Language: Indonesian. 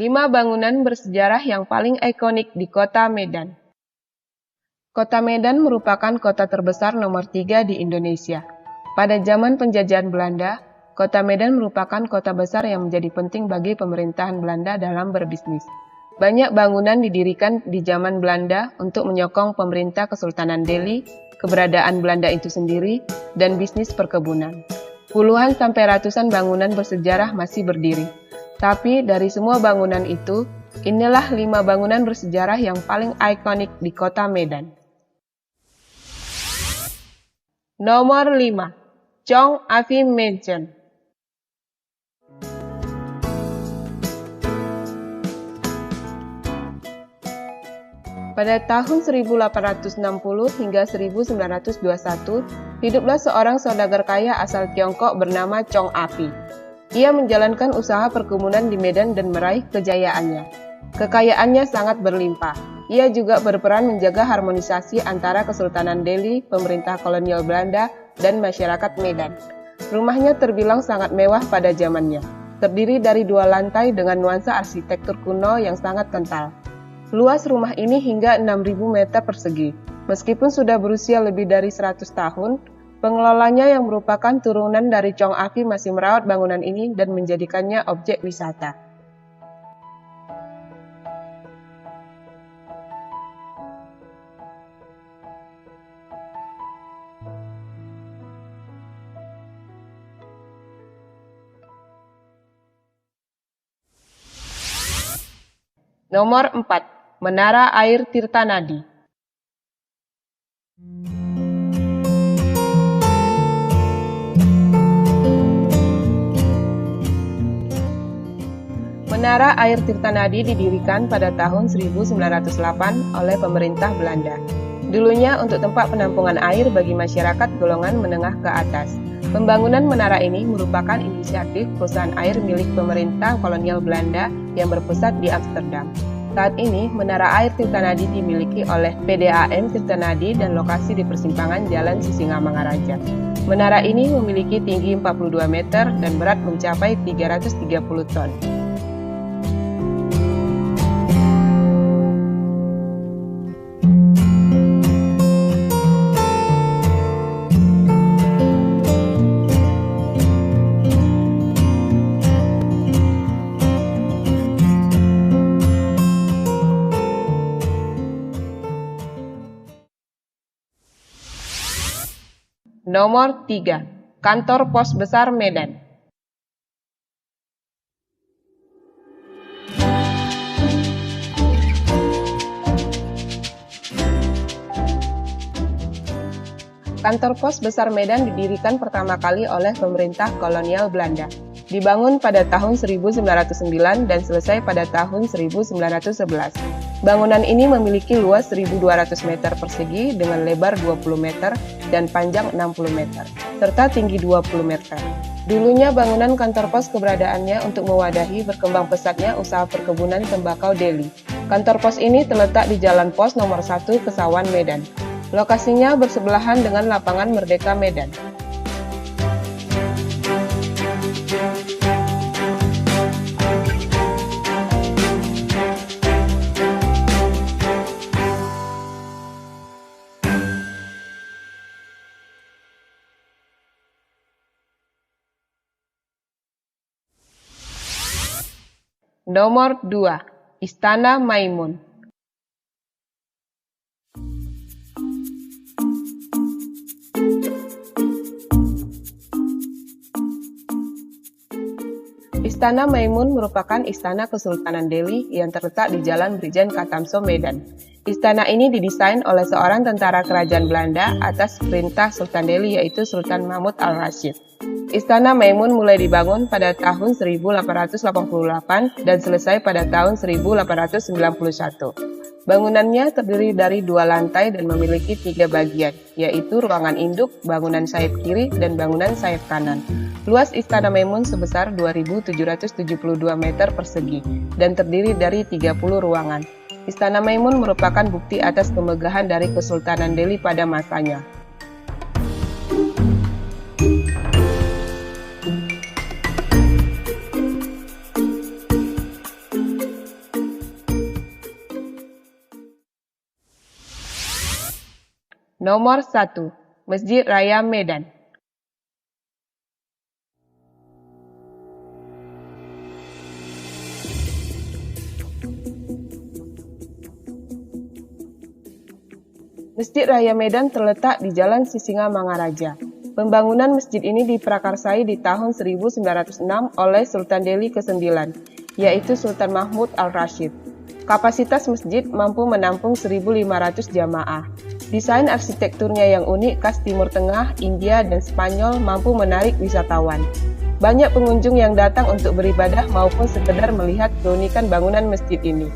5 bangunan bersejarah yang paling ikonik di kota Medan. Kota Medan merupakan kota terbesar nomor 3 di Indonesia. Pada zaman penjajahan Belanda, kota Medan merupakan kota besar yang menjadi penting bagi pemerintahan Belanda dalam berbisnis. Banyak bangunan didirikan di zaman Belanda untuk menyokong pemerintah Kesultanan Delhi, keberadaan Belanda itu sendiri, dan bisnis perkebunan. Puluhan sampai ratusan bangunan bersejarah masih berdiri. Tapi dari semua bangunan itu, inilah 5 bangunan bersejarah yang paling ikonik di kota Medan. Nomor 5. Chong Afi Mansion. Pada tahun 1860 hingga 1921, hiduplah seorang saudagar kaya asal Tiongkok bernama Chong Afi. Ia menjalankan usaha perkebunan di Medan dan meraih kejayaannya. Kekayaannya sangat berlimpah. Ia juga berperan menjaga harmonisasi antara Kesultanan Delhi, pemerintah kolonial Belanda, dan masyarakat Medan. Rumahnya terbilang sangat mewah pada zamannya. Terdiri dari 2 lantai dengan nuansa arsitektur kuno yang sangat kental. Luas rumah ini hingga 6.000 meter persegi. Meskipun sudah berusia lebih dari 100 tahun, pengelolanya yang merupakan turunan dari Chong Afi masih merawat bangunan ini dan menjadikannya objek wisata. Nomor 4. Menara Air Tirtanadi. Menara Air Tirtanadi didirikan pada tahun 1908 oleh pemerintah Belanda. Dulunya untuk tempat penampungan air bagi masyarakat golongan menengah ke atas. Pembangunan menara ini merupakan inisiatif perusahaan air milik pemerintah kolonial Belanda yang berpusat di Amsterdam. Saat ini, Menara Air Tirtanadi dimiliki oleh PDAM Tirtanadi dan lokasi di persimpangan Jalan Sisingamangaraja. Menara ini memiliki tinggi 42 meter dan berat mencapai 330 ton. Nomor 3. Kantor Pos Besar Medan. Kantor Pos Besar Medan didirikan pertama kali oleh pemerintah kolonial Belanda. Dibangun pada tahun 1909 dan selesai pada tahun 1911. Bangunan ini memiliki luas 1.200 meter persegi dengan lebar 20 meter dan panjang 60 meter, serta tinggi 20 meter. Dulunya bangunan kantor pos keberadaannya untuk mewadahi berkembang pesatnya usaha perkebunan tembakau Delhi. Kantor pos ini terletak di Jalan Pos nomor 1 Kesawan, Medan. Lokasinya bersebelahan dengan Lapangan Merdeka Medan. Nomor 2. Istana Maimun. Istana Maimun merupakan istana Kesultanan Delhi yang terletak di Jalan Brigjen Katamso, Medan. Istana ini didesain oleh seorang tentara kerajaan Belanda atas perintah Sultan Delhi yaitu Sultan Mahmud Al-Rashid. Istana Maimun mulai dibangun pada tahun 1888 dan selesai pada tahun 1891. Bangunannya terdiri dari 2 lantai dan memiliki 3 bagian, yaitu ruangan induk, bangunan sayap kiri, dan bangunan sayap kanan. Luas Istana Maimun sebesar 2.772 meter persegi dan terdiri dari 30 ruangan. Istana Maimun merupakan bukti atas kemegahan dari Kesultanan Delhi pada masanya. Nomor 1. Masjid Raya Medan. Masjid Raya Medan terletak di Jalan Sisingamangaraja. Pembangunan masjid ini diprakarsai di tahun 1906 oleh Sultan Delhi ke-9, yaitu Sultan Mahmud Al-Rashid. Kapasitas masjid mampu menampung 1.500 jamaah. Desain arsitekturnya yang unik khas Timur Tengah, India, dan Spanyol mampu menarik wisatawan. Banyak pengunjung yang datang untuk beribadah maupun sekedar melihat keunikan bangunan masjid ini.